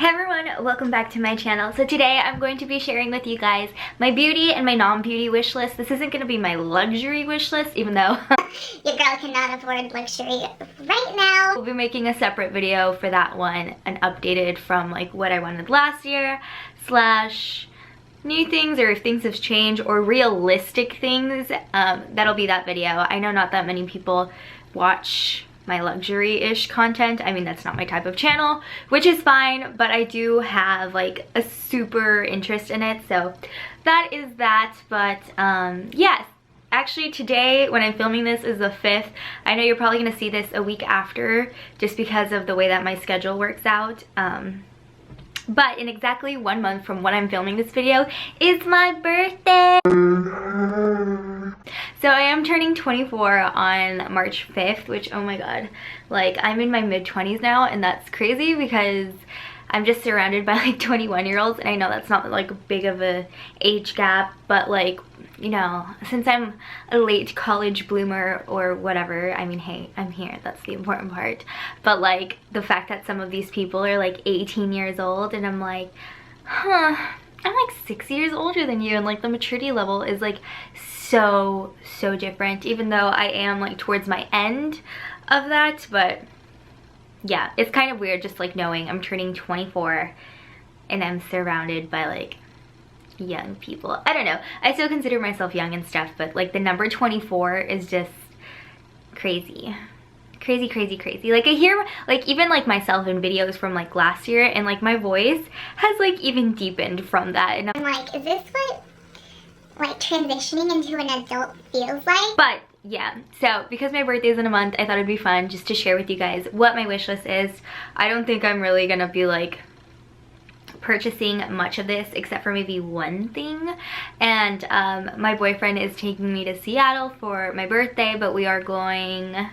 Hey everyone, welcome back to my channel. So today I'm going to be sharing with you guys my beauty and my non-beauty wish list. This isn't going to be my luxury wish list, even though your girl cannot afford luxury right now. We'll be making a separate video for that one and updated from like what I wanted last year slash new things, or if things have changed, or realistic things. That'll be that video. I know not that many people watch my luxury-ish content. I mean, that's not my type of channel, which is fine, but I do have like a super interest in it, so that is that. But yes, actually today when I'm filming this is the 5th. I know you're probably gonna see this a week after just because of the way that my schedule works out. But in exactly 1 month from when I'm filming this video is my birthday. So I am turning 24 on March 5th, which, oh my god, like I'm in my mid-20s now, and that's crazy because I'm just surrounded by like 21-year-olds, and I know that's not like big of a age gap, but like, you know, since I'm a late college bloomer or whatever, I mean, hey, I'm here, that's the important part. But like the fact that some of these people are like 18 years old, and I'm like, huh, I'm like 6 years older than you, and like the maturity level is like so different, even though I am like towards my end of that. But yeah, it's kind of weird just like knowing I'm turning 24 and I'm surrounded by like young people. I don't know, I still consider myself young and stuff, but like the number 24 is just crazy. Like I hear like even like myself in videos from like last year, and like my voice has like even deepened from that, and I'm like, is this what like transitioning into an adult feels like? But yeah, so because my birthday is in a month, I thought it'd be fun just to share with you guys what my wish list is. I don't think I'm really gonna be like purchasing much of this except for maybe one thing, and my boyfriend is taking me to Seattle for my birthday, but we are going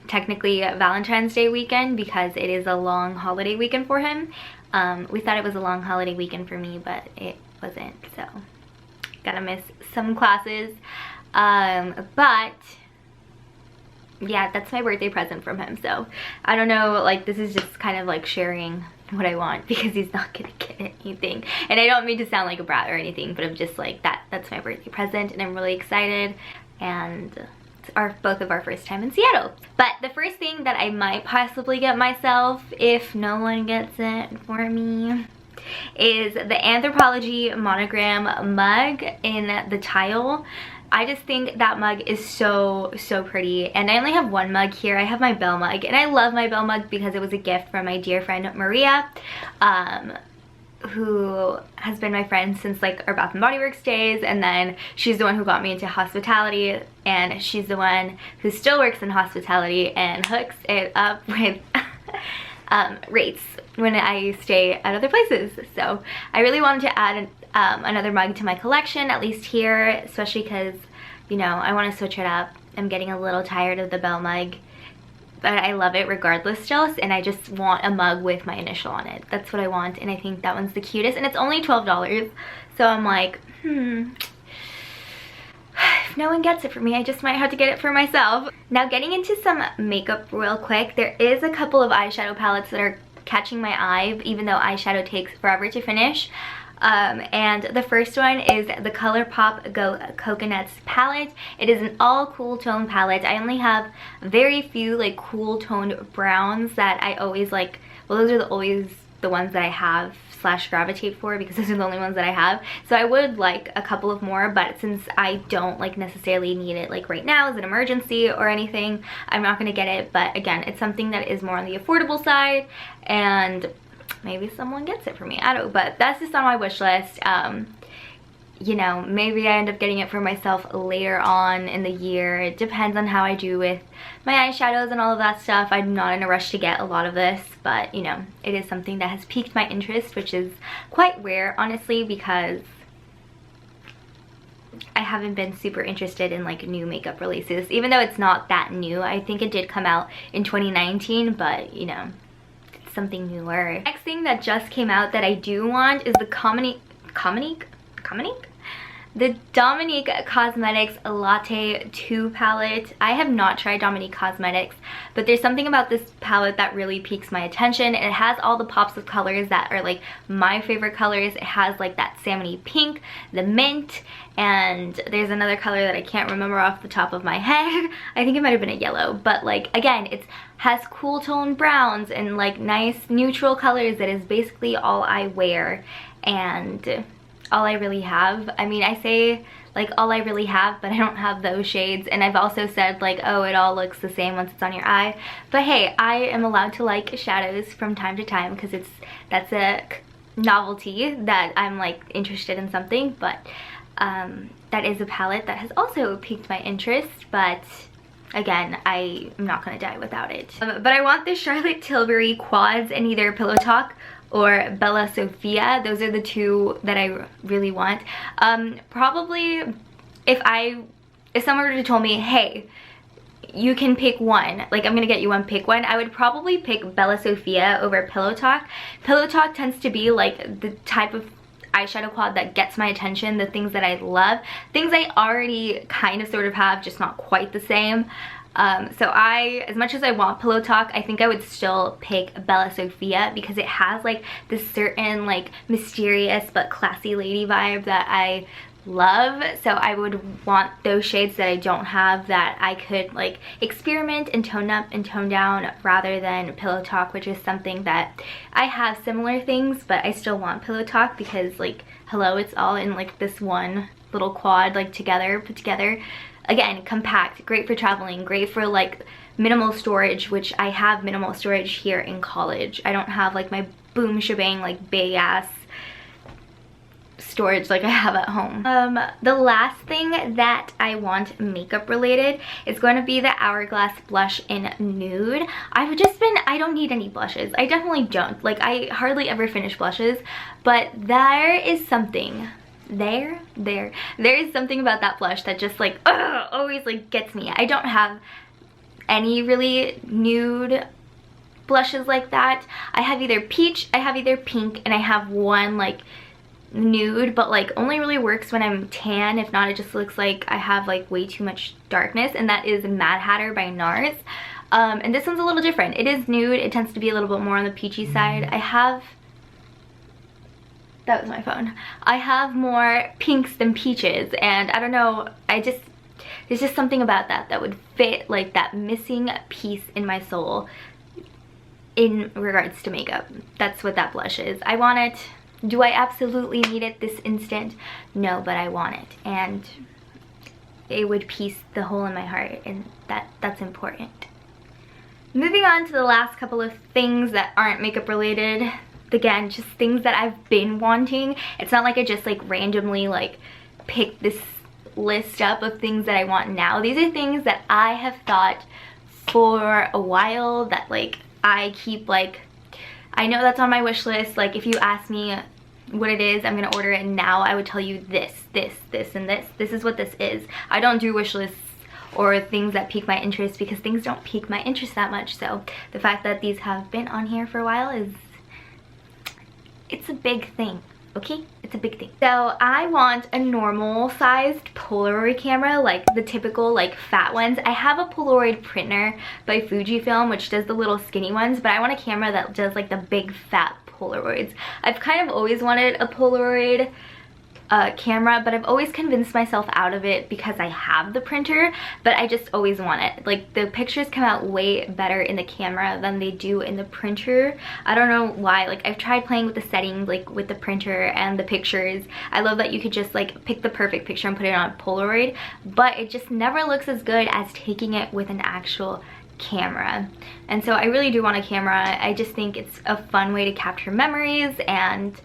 technically Valentine's Day weekend because it is a long holiday weekend for him. We thought it was a long holiday weekend for me, but it wasn't, so gotta miss some classes. But yeah, that's my birthday present from him, so I don't know, like this is just kind of like sharing what I want because he's not gonna get anything, and I don't mean to sound like a brat or anything, but I'm just like that's my birthday present, and I'm really excited, and it's both of our first time in Seattle. But the first thing that I might possibly get myself, if no one gets it for me, is the Anthropology monogram mug in the tile. I just think that mug is so pretty, and I only have one mug here. I have my Belle mug, and I love my Belle mug because it was a gift from my dear friend Maria, who has been my friend since like our Bath & Body Works days, and then she's the one who got me into hospitality, and she's the one who still works in hospitality and hooks it up with rates when I stay at other places. So I really wanted to add another mug to my collection, at least here, especially because, you know, I want to switch it up. I'm getting a little tired of the Belle mug, but I love it regardless still, and I just want a mug with my initial on it. That's what I want, and I think that one's the cutest, and it's only $12, so I'm like, if no one gets it for me, I just might have to get it for myself. Now getting into some makeup real quick, there is a couple of eyeshadow palettes that are catching my eye, even though eyeshadow takes forever to finish. And the first one is the ColourPop Go Coconuts palette. It is an all cool tone palette. I only have very few like cool toned browns that I always like. Well, those are always the ones that I have / gravitate for because those are the only ones that I have. So I would like a couple of more, but since I don't like necessarily need it like right now as an emergency or anything, I'm not gonna get it. But again, it's something that is more on the affordable side, and maybe someone gets it for me, I don't know, but that's just on my wish list. You know, maybe I end up getting it for myself later on in the year. It depends on how I do with my eyeshadows and all of that stuff. I'm not in a rush to get a lot of this, but you know, it is something that has piqued my interest, which is quite rare, honestly, because I haven't been super interested in like new makeup releases, even though it's not that new. I think it did come out in 2019, but you know, it's something newer. Next thing that just came out that I do want is the the Dominique Cosmetics Latte 2 palette. I have not tried Dominique Cosmetics, but there's something about this palette that really piques my attention. It has all the pops of colors that are like my favorite colors. It has like that salmony pink, the mint, and there's another color that I can't remember off the top of my head. I think it might have been a yellow, but like again, it has cool tone browns and like nice neutral colors. That is basically all I wear and all I really have. I mean, I say like all I really have, but I don't have those shades. And I've also said like, oh, it all looks the same once it's on your eye. But hey, I am allowed to like shadows from time to time because that's a novelty that I'm like interested in something. But that is a palette that has also piqued my interest, but again, I am not gonna die without it. But I want the Charlotte Tilbury quads in either Pillow Talk or Bella Sophia. Those are the two that I really want. Probably if someone were to tell me, hey, you can pick one, like I'm gonna get you one, pick one, I would probably pick Bella Sophia over Pillow Talk. Pillow Talk tends to be like the type of eyeshadow quad that gets my attention, the things that I love, things I already kind of sort of have, just not quite the same. So as much as I want Pillow Talk, I think I would still pick Bella Sophia because it has like this certain like mysterious but classy lady vibe that I love. So I would want those shades that I don't have that I could like experiment and tone up and tone down, rather than Pillow Talk, which is something that I have similar things, but I still want Pillow Talk because like, hello, it's all in like this one little quad, like put together. Again, compact, great for traveling, great for like minimal storage, which I have minimal storage here in college. I don't have like my boom shebang like big ass storage like I have at home. The last thing that I want makeup related is going to be the Hourglass blush in nude. I don't need any blushes. I definitely don't. Like I hardly ever finish blushes, but there is something there is something about that blush that just like always like gets me. I don't have any really nude blushes like that. I have either peach, I have either pink, and I have one like nude, but like only really works when I'm tan. If not, it just looks like I have like way too much darkness, and that is Mad Hatter by NARS. And this one's a little different. It is nude. It tends to be a little bit more on the peachy side. That was my phone. I have more pinks than peaches, and I don't know, there's just something about that would fit like that missing piece in my soul in regards to makeup. That's what that blush is. I want it. Do I absolutely need it this instant? No, but I want it, and it would piece the hole in my heart, and that's important. Moving on to the last couple of things that aren't makeup related. Again, just things that I've been wanting. It's not like I just like randomly like picked this list up of things that I want now. These are things that I have thought for a while, that like I keep like, I know that's on my wish list. Like if you ask me what it is, I'm gonna order it now. I would tell you this, and this. This is what this is. I don't do wish lists or things that pique my interest because things don't pique my interest that much. So the fact that these have been on here for a while it's a big thing, okay? It's a big thing. So I want a normal sized Polaroid camera, like the typical like fat ones. I have a Polaroid printer by Fujifilm, which does the little skinny ones, but I want a camera that does like the big fat Polaroids. I've kind of always wanted a Polaroid camera, but I've always convinced myself out of it because I have the printer, but I just always want it. Like the pictures come out way better in the camera than they do in the printer. I don't know why. Like I've tried playing with the settings like with the printer and the pictures. I love that you could just like pick the perfect picture and put it on Polaroid, but it just never looks as good as taking it with an actual camera. And so I really do want a camera. I just think it's a fun way to capture memories, and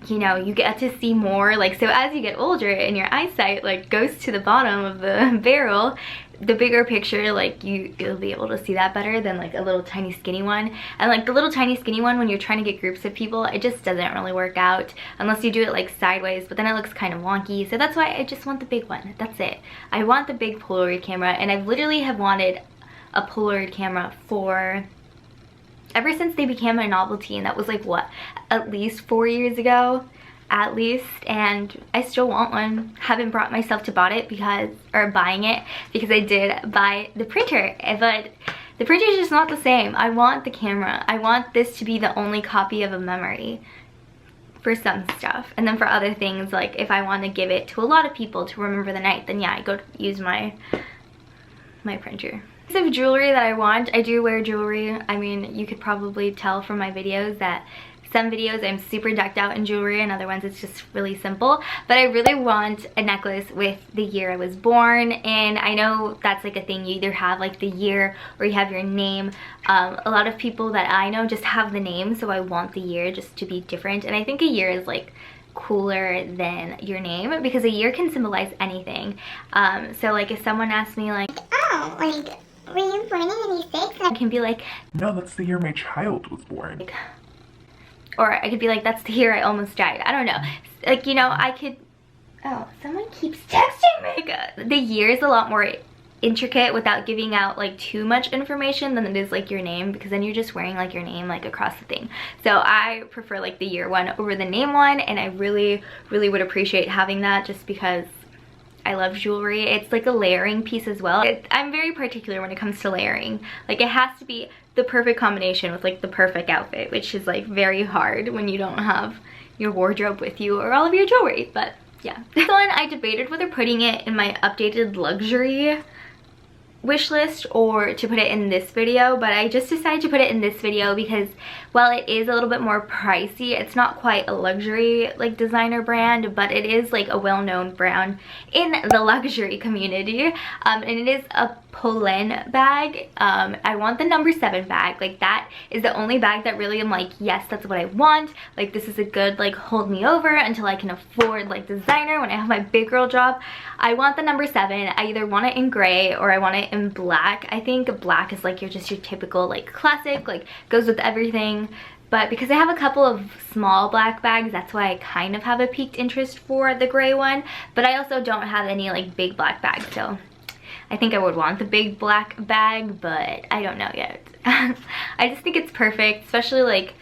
you know, you get to see more. Like, so as you get older and your eyesight like goes to the bottom of the barrel, the bigger picture, like you'll be able to see that better than like a little tiny skinny one. And like the little tiny skinny one, when you're trying to get groups of people, it just doesn't really work out unless you do it like sideways, but then it looks kind of wonky. So that's why I just want the big one. That's it. I want the big Polaroid camera, and I literally have wanted a Polaroid camera for ever since they became a novelty, and that was like what, at least 4 years ago. at least, and I still want one. Haven't brought myself to buying it because I did buy the printer, but the printer is just not the same. I want the camera. I want this to be the only copy of a memory for some stuff, and then for other things, like if I want to give it to a lot of people to remember the night, then yeah, I go use my printer. Of jewelry that I want, I do wear jewelry. I mean, you could probably tell from my videos that some videos I'm super decked out in jewelry and other ones it's just really simple, but I really want a necklace with the year I was born. And I know that's like a thing, you either have like the year or you have your name. A lot of people that I know just have the name, so I want the year just to be different, and I think a year is like cooler than your name because a year can symbolize anything. So like if someone asks me like, oh, like, were you born in 86? I can be like, no, that's the year my child was born. Like, or I could be like, that's the year I almost died. I don't know. Like, you know, I could, oh, someone keeps texting me. Like, the year is a lot more intricate without giving out like too much information than it is like your name, because then you're just wearing like your name like across the thing. So I prefer like the year one over the name one, and I really would appreciate having that just because I love jewelry. It's like a layering piece as well. I'm very particular when it comes to layering. Like it has to be the perfect combination with like the perfect outfit, which is like very hard when you don't have your wardrobe with you or all of your jewelry. But yeah, this one I debated whether putting it in my updated luxury wish list or to put it in this video, but I just decided to put it in this video because while it is a little bit more pricey, it's not quite a luxury like designer brand, but it is like a well-known brand in the luxury community, and it is a Polen bag. I want the number 7 bag. Like that is the only bag that really I'm like, yes, that's what I want. Like this is a good like hold me over until I can afford like designer when I have my big girl job. I want the number 7. I either want it in gray or I want it in black. I think black is like your typical like classic, like goes with everything. But because I have a couple of small black bags, that's why I kind of have a piqued interest for the gray one. But I also don't have any like big black bags, so I think I would want the big black bag, but I don't know yet. I just think it's perfect, especially like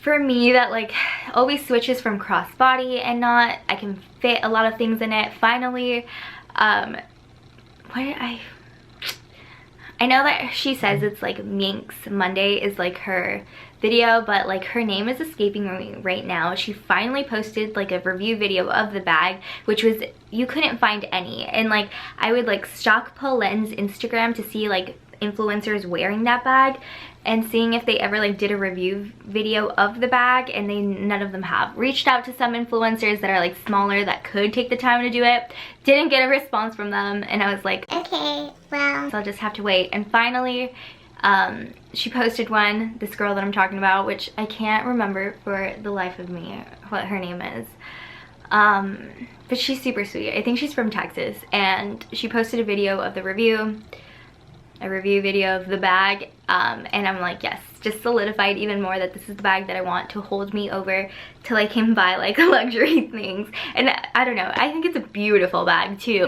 for me that like always switches from crossbody and not. I can fit a lot of things in it finally. I know that she says it's like Minx Monday is like her video, but like her name is escaping me right now. She finally posted like a review video of the bag, which was, you couldn't find any, and like I would like stalk Polen's Instagram to see like influencers wearing that bag and seeing if they ever like did a review video of the bag, and none of them have. Reached out to some influencers that are like smaller that could take the time to do it, didn't get a response from them, and I was like, okay, well, so I'll just have to wait. And finally she posted one, this girl that I'm talking about, which I can't remember for the life of me what her name is, but she's super sweet. I think she's from Texas, and she posted a video of the review video of the bag, and I'm like, yes, just solidified even more that this is the bag that I want to hold me over till I can buy like luxury things. And I don't know, I think it's a beautiful bag too.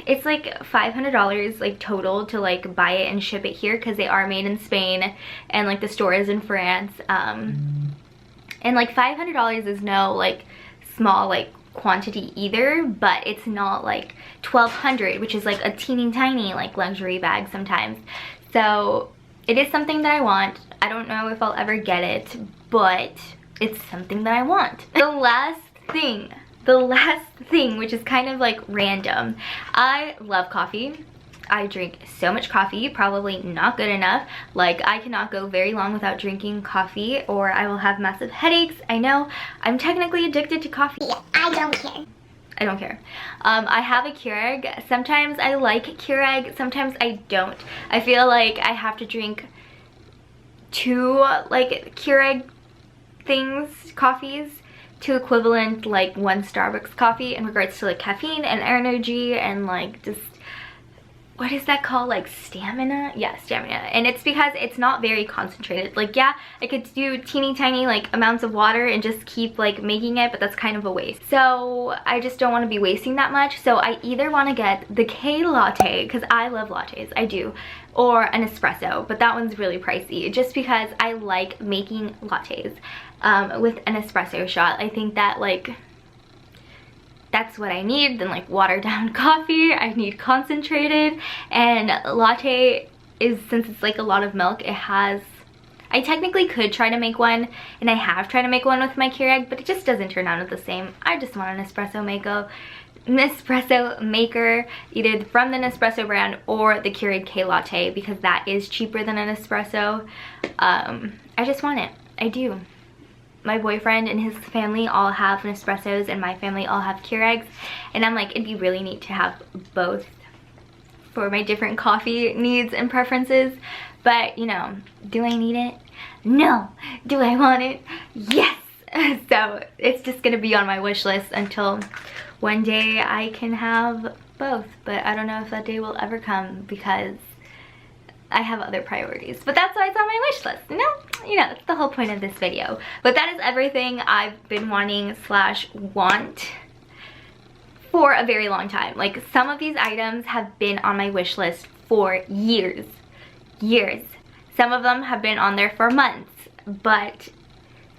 It's like $500 like total to like buy it and ship it here, because they are made in Spain and like the store is in France, and like $500 is no like small like quantity either, but it's not like $1,200, which is like a teeny tiny like luxury bag sometimes. So it is something that I want. I don't know if I'll ever get it, but it's something that I want. The last thing, which is kind of like random, I love coffee. I drink so much coffee, probably not good enough. Like I cannot go very long without drinking coffee or I will have massive headaches. I know, I'm technically addicted to coffee. yeah, I don't care. I don't care. I have a Keurig. Sometimes I like Keurig, sometimes I don't. I feel like I have to drink 2 like Keurig coffees to equivalent like 1 Starbucks coffee in regards to like caffeine and energy and like just what is that called, like stamina? Yeah, stamina. And it's because it's not very concentrated. Like, yeah, I could do teeny tiny like amounts of water and just keep like making it, but that's kind of a waste. So I just don't want to be wasting that much. So I either want to get the K latte, because I love lattes, I do, or an espresso, but that one's really pricey just because I like making lattes with an espresso shot. I think that like that's what I need than like watered down coffee. I need concentrated, and latte is, since it's like a lot of milk, it has, I technically could try to make one, and I have tried to make one with my Keurig, but it just doesn't turn out the same. I just want an espresso maker, either from the Nespresso brand or the Keurig K latte, because that is cheaper than an espresso. I just want it. I do. My boyfriend and his family all have Nespressos, and my family all have Keurigs, and I'm like, it'd be really neat to have both for my different coffee needs and preferences. But you know, do I need it? No. Do I want it? Yes. So it's just gonna be on my wish list until one day I can have both, but I don't know if that day will ever come because I have other priorities. But that's why it's on my wish list. You know, that's the whole point of this video. But that is everything I've been wanting / want for a very long time. Like, some of these items have been on my wish list for years. Some of them have been on there for months, but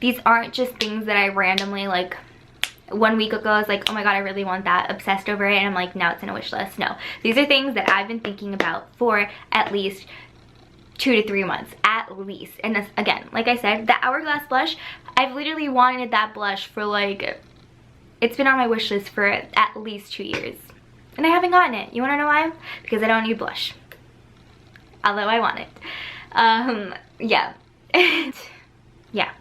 these aren't just things that I randomly, like, 1 week ago I was like, oh my god, I really want that, obsessed over it, and I'm like, now it's in a wish list. No, these are things that I've been thinking about for at least 2 to 3 months, at least. And this, again, like I said, the Hourglass blush, I've literally wanted that blush for like, it's been on my wish list for at least 2 years, and I haven't gotten it. You want to know why? Because I don't need blush, although I want it. Yeah. Yeah.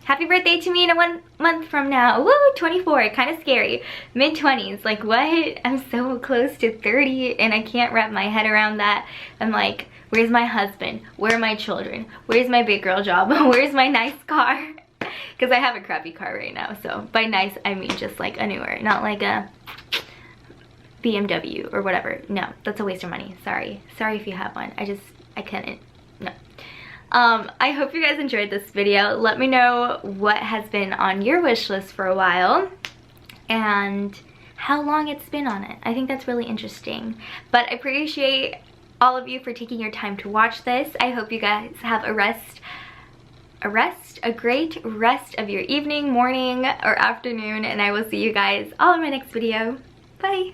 Happy birthday to me in 1 month from now. Woo, 24, kind of scary. Mid-20s, like what? I'm so close to 30 and I can't wrap my head around that. I'm like, where's my husband? Where are my children? Where's my big girl job? Where's my nice car? Because I have a crappy car right now, so by nice I mean just like a newer, not like a BMW or whatever. No, that's a waste of money. Sorry if you have one. I couldn't. No. I hope you guys enjoyed this video. Let me know what has been on your wish list for a while and how long it's been on it. I think that's really interesting. But I appreciate all of you for taking your time to watch this. I hope you guys have a great rest of your evening, morning, or afternoon, and I will see you guys all in my next video. Bye!